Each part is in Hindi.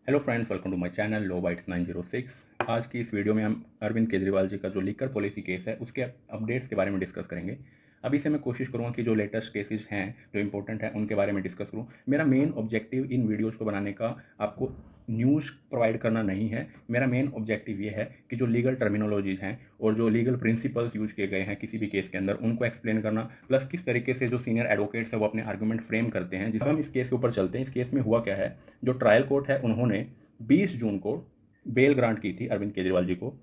Hello friends, welcome to my channel Low bytes 906। आज की इस वीडियो में हम अरविंद केजरीवाल जी का जो लीकर पॉलिसी केस है उसके अपडेट्स के बारे में डिस्कस करेंगे। अभी से मैं कोशिश करूँगा कि जो लेटेस्ट केसेस हैं जो इंपॉर्टेंट हैं उनके बारे में डिस्कस करूँ। मेरा मेन ऑब्जेक्टिव इन वीडियोज़ को बनाने का आपको न्यूज़ प्रोवाइड करना नहीं है। मेरा मेन ऑब्जेक्टिव ये है कि जो लीगल टर्मिनोलॉजीज़ हैं और जो लीगल प्रिंसिपल्स यूज़ किए गए हैं किसी भी केस के अंदर उनको एक्सप्लेन करना, प्लस किस तरीके से जो सीनियर एडवोकेट्स हैं वो अपने आर्गूमेंट फ्रेम करते हैं। जब हम इस केस के ऊपर चलते हैं, इस केस में हुआ क्या है। जो ट्रायल कोर्ट है उन्होंने 20 जून को बेल ग्रांट की थी अरविंद केजरीवाल जी को।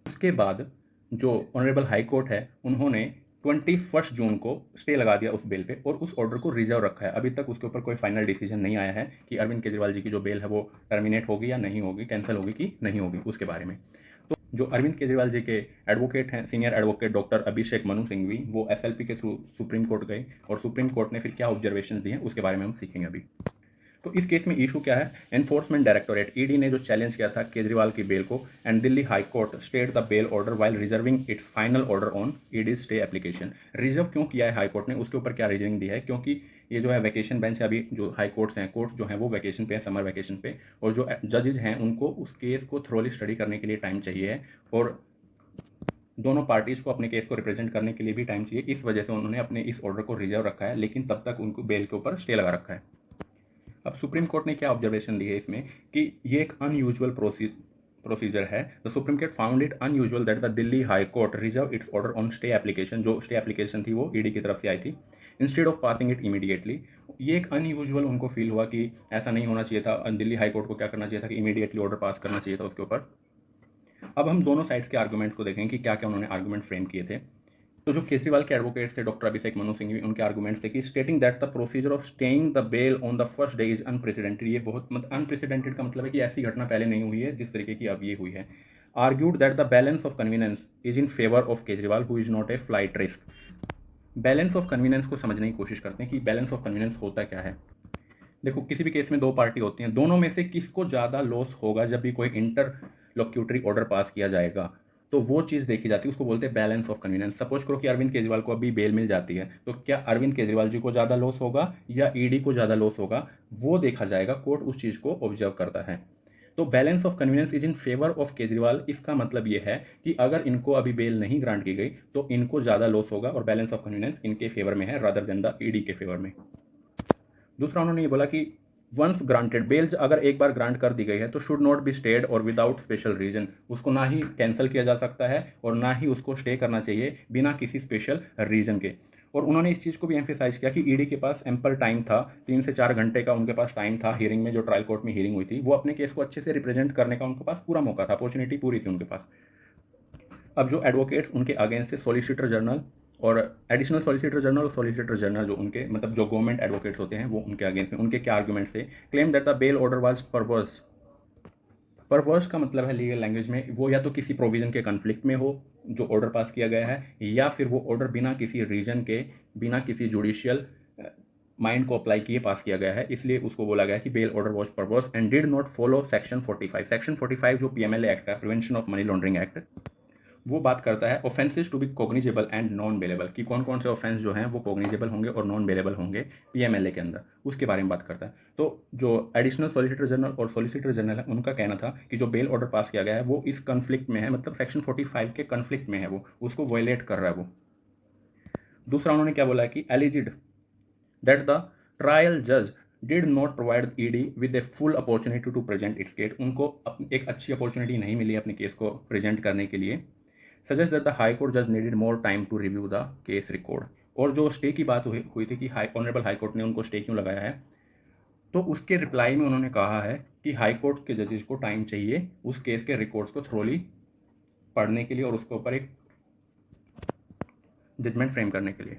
उसके बाद जो ऑनरेबल हाई कोर्ट है उन्होंने 21 जून को स्टे लगा दिया उस बेल पे और उस ऑर्डर को रिजर्व रखा है। अभी तक उसके ऊपर कोई फाइनल डिसीजन नहीं आया है कि अरविंद केजरीवाल जी की जो बेल है वो टर्मिनेट होगी या नहीं होगी, कैंसिल होगी कि नहीं होगी, उसके बारे में। तो जो अरविंद केजरीवाल जी के एडवोकेट हैं, senior advocate doctor Abhishek Manu Singhvi, वो एसएलपी के थ्रू सुप्रीम कोर्ट गए और सुप्रीम कोर्ट ने फिर क्या ऑब्जर्वेशन दी हैं उसके बारे में हम सीखेंगे अभी। तो इस केस में इशू क्या है। एनफोर्समेंट डायरेक्टोरेट ईडी ने जो चैलेंज किया था केजरीवाल की बेल को, and Delhi high court state the bail order while reserving it's final order on ED stay application. Reserve क्यों किया है हाई कोर्ट ने, उसके ऊपर क्या रीजनिंग दी है, क्योंकि ये जो है वैकेशन बेंच है। अभी जो हाई कोर्ट्स हैं, कोर्ट जो हैं वो वैकेशन पे है, समर वैकेशन पे, और जो जजेज हैं उनको उस केस को थ्रोली स्टडी करने के लिए टाइम चाहिए है और दोनों पार्टीज को अपने केस को रिप्रेजेंट करने के लिए भी टाइम चाहिए। इस वजह से उन्होंने अपने इस ऑर्डर को रिजर्व रखा है, लेकिन तब तक उनको बेल के ऊपर स्टे लगा रखा है। अब सुप्रीम कोर्ट ने क्या ऑब्जर्वेशन दी है इसमें कि ये एक अनयूजुअल प्रोसीजर है। The supreme court found it unusual that the Delhi high court reserve it's order on stay application. जो स्टे एप्लीकेशन थी वो ईडी की तरफ से आई थी, instead of passing it immediately. ये एक अनयूजुअल उनको फील हुआ कि ऐसा नहीं होना चाहिए था। दिल्ली हाई कोर्ट को क्या करना चाहिए था कि इमीडिएटली ऑर्डर पास करना चाहिए था उसके ऊपर। अब हम दोनों साइड्स के आर्गूमेंट्स को देखें कि क्या क्या उन्होंने आर्गूमेंट फ्रेम किए थे। तो जो केजरीवाल के एडवोकेट्स थे डॉक्टर अभिषेक मनु सिंघवी, उनके आर्गूमेंट्स थे कि stating that the procedure of staying the bail on the first day is unprecedented. ये बहुत अनप्रेसिडेंटेड का मतलब है कि ऐसी घटना पहले नहीं हुई है जिस तरीके की अब ये हुई है। Argued that the balance of convenience is in favour of Kejriwal who is not a flight risk. Balance of convenience को समझने की कोशिश करते हैं कि बैलेंस ऑफ कन्वीनियंस होता क्या है। देखो, किसी भी केस में दो पार्टी होती हैं, दोनों में से किसको ज़्यादा लॉस होगा जब भी कोई इंटरलोक्यूटरी ऑर्डर पास किया जाएगा, तो वो चीज़ देखी जाती है, उसको बोलते हैं बैलेंस ऑफ कन्वीनियंस। सपोज करो कि अरविंद केजरीवाल को अभी बेल मिल जाती है, तो क्या अरविंद केजरीवाल जी को ज़्यादा लॉस होगा या ईडी को ज़्यादा लॉस होगा, वो देखा जाएगा। कोर्ट उस चीज़ को ऑब्जर्व करता है। तो balance of convenience is in favour of Kejriwal. इसका मतलब ये है कि अगर इनको अभी बेल नहीं ग्रांट की गई तो इनको ज़्यादा लॉस होगा और बैलेंस ऑफ कन्वीनियंस इनके फेवर में है रादर देन द ईडी के फेवर में। दूसरा उन्होंने ये बोला कि वंस ग्रांटेड बेल अगर एक बार ग्रांट कर दी गई है तो शुड नॉट बी स्टेड और विदाउट स्पेशल रीजन। उसको ना ही कैंसिल किया जा सकता है और ना ही उसको स्टे करना चाहिए बिना किसी स्पेशल रीजन के। और उन्होंने इस चीज़ को भी एम्फेसाइज किया कि ईडी के पास एम्पल टाइम था, 3 से 4 घंटे का उनके पास टाइम था हियरिंग में, जो ट्रायल कोर्ट में हियरिंग हुई थी, वो अपने केस को अच्छे से रिप्रेजेंट करने का उनके पास पूरा मौका था, अपॉर्चुनिटी पूरी थी उनके पास। अब जो एडवोकेट्स उनके अगेंस्ट से सॉलिसिटर जनरल और एडिशनल सॉलिसिटर जनरल और सॉलिसिटर जनरल, जो उनके मतलब जो गवर्नमेंट एडवोकेट्स होते हैं, वो उनके अगेंस्ट में उनके क्या आर्गुमेंट से claim that the bail order was परवर्स। परवर्स का मतलब है लीगल लैंग्वेज में वो या तो किसी प्रोविजन के कन्फ्लिक्ट में हो जो ऑर्डर पास किया गया है, या फिर वो ऑर्डर बिना किसी रीजन के, बिना किसी जुडिशियल माइंड को अप्लाई किए पास किया गया है। इसलिए उसको बोला गया कि bail order was perverse and did not follow section 45। Section 45 जो पीएमएलए एक्ट है, prevention of money laundering act, वो बात करता है offences to be cognizable and non bailable, कि कौन कौन से ऑफेंस जो हैं वो कॉग्निजेबल होंगे और नॉन बेलेबल होंगे पीएमएलए के अंदर, उसके बारे में बात करता है। तो जो एडिशनल सॉलिसिटर जनरल और सॉलिसिटर जनरल है उनका कहना था कि जो बेल ऑर्डर पास किया गया है वो इस कन्फ्लिक्ट में है, मतलब सेक्शन 45 के कन्फ्लिक्ट में है, वो उसको वायलेट कर रहा है वो। दूसरा उन्होंने क्या बोला है कि एलिजिड दैट द ट्रायल जज did not provide ED with a full opportunity to present its case. उनको एक अच्छी अपॉर्चुनिटी नहीं मिली अपने केस को प्रेजेंट करने के लिए। Suggest that the high court जज needed more time to review the case record. और जो स्टे की बात हुई थी कि ऑनरेबल हाई कोर्ट ने उनको स्टे क्यों लगाया है, तो उसके रिप्लाई में उन्होंने कहा है कि हाई कोर्ट के जजेस को टाइम चाहिए उस केस के रिकॉर्ड्स को थ्रोली पढ़ने के लिए और उसके ऊपर एक जजमेंट फ्रेम करने के लिए।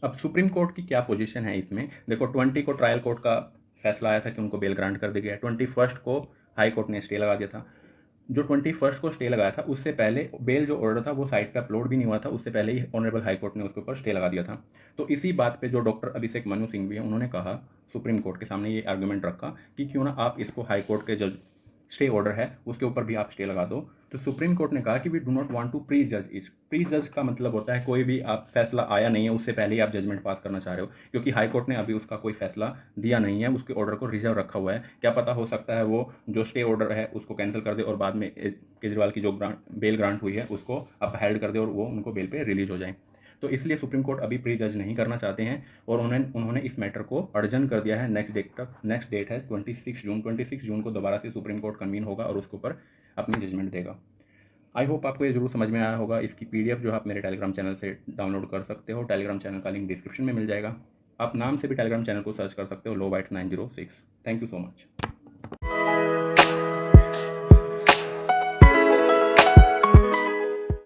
अब सुप्रीम कोर्ट की क्या पोजीशन है इसमें, देखो 20 को ट्रायल कोर्ट का फैसला आया था कि उनको बेल ग्रांट कर दी गया। 21 को हाई कोर्ट ने स्टे लगा दिया था। जो 21 को स्टे लगाया था उससे पहले बेल जो ऑर्डर था वो साइट पे अपलोड भी नहीं हुआ था, उससे पहले ही ऑनरेबल हाई कोर्ट ने उसके ऊपर स्टे लगा दिया था। तो इसी बात पे जो डॉक्टर अभिषेक मनु सिंघवी है उन्होंने कहा, सुप्रीम कोर्ट के सामने ये आर्गूमेंट रखा कि क्यों ना आप इसको हाई कोर्ट के जो स्टे ऑर्डर है उसके ऊपर भी आप स्टे लगा दो। तो सुप्रीम कोर्ट ने कहा कि we do not want to prejudge it. Prejudge का मतलब होता है कोई भी आप फैसला आया नहीं है उससे पहले ही आप जजमेंट पास करना चाह रहे हो, क्योंकि हाई कोर्ट ने अभी उसका कोई फैसला दिया नहीं है, उसके ऑर्डर को रिजर्व रखा हुआ है। क्या पता हो सकता है वो जो स्टे ऑर्डर है उसको कैंसिल कर दे और बाद में केजरीवाल की जो बेल ग्रांट हुई है उसको अपहेल्ड कर दे और वो उनको बेल पे रिलीज हो जाए। तो इसलिए सुप्रीम कोर्ट अभी प्री जज नहीं करना चाहते हैं और उन्होंने इस मैटर को अर्जन कर दिया है नेक्स्ट डेट तक। नेक्स्ट डेट है 26 जून। 26 जून को दोबारा से सुप्रीम कोर्ट कन्वीन होगा और उसके ऊपर अपनी जजमेंट देगा। आई होप आपको ये जरूर समझ में आया होगा। इसकी पीडीएफ जो है आप मेरे टेलीग्राम चैनल से डाउनलोड कर सकते हो। टेलीग्राम चैनल का लिंक डिस्क्रिप्शन में मिल जाएगा। आप नाम से भी टेलीग्राम चैनल को सर्च कर सकते हो, low bytes 906। Thank you so much.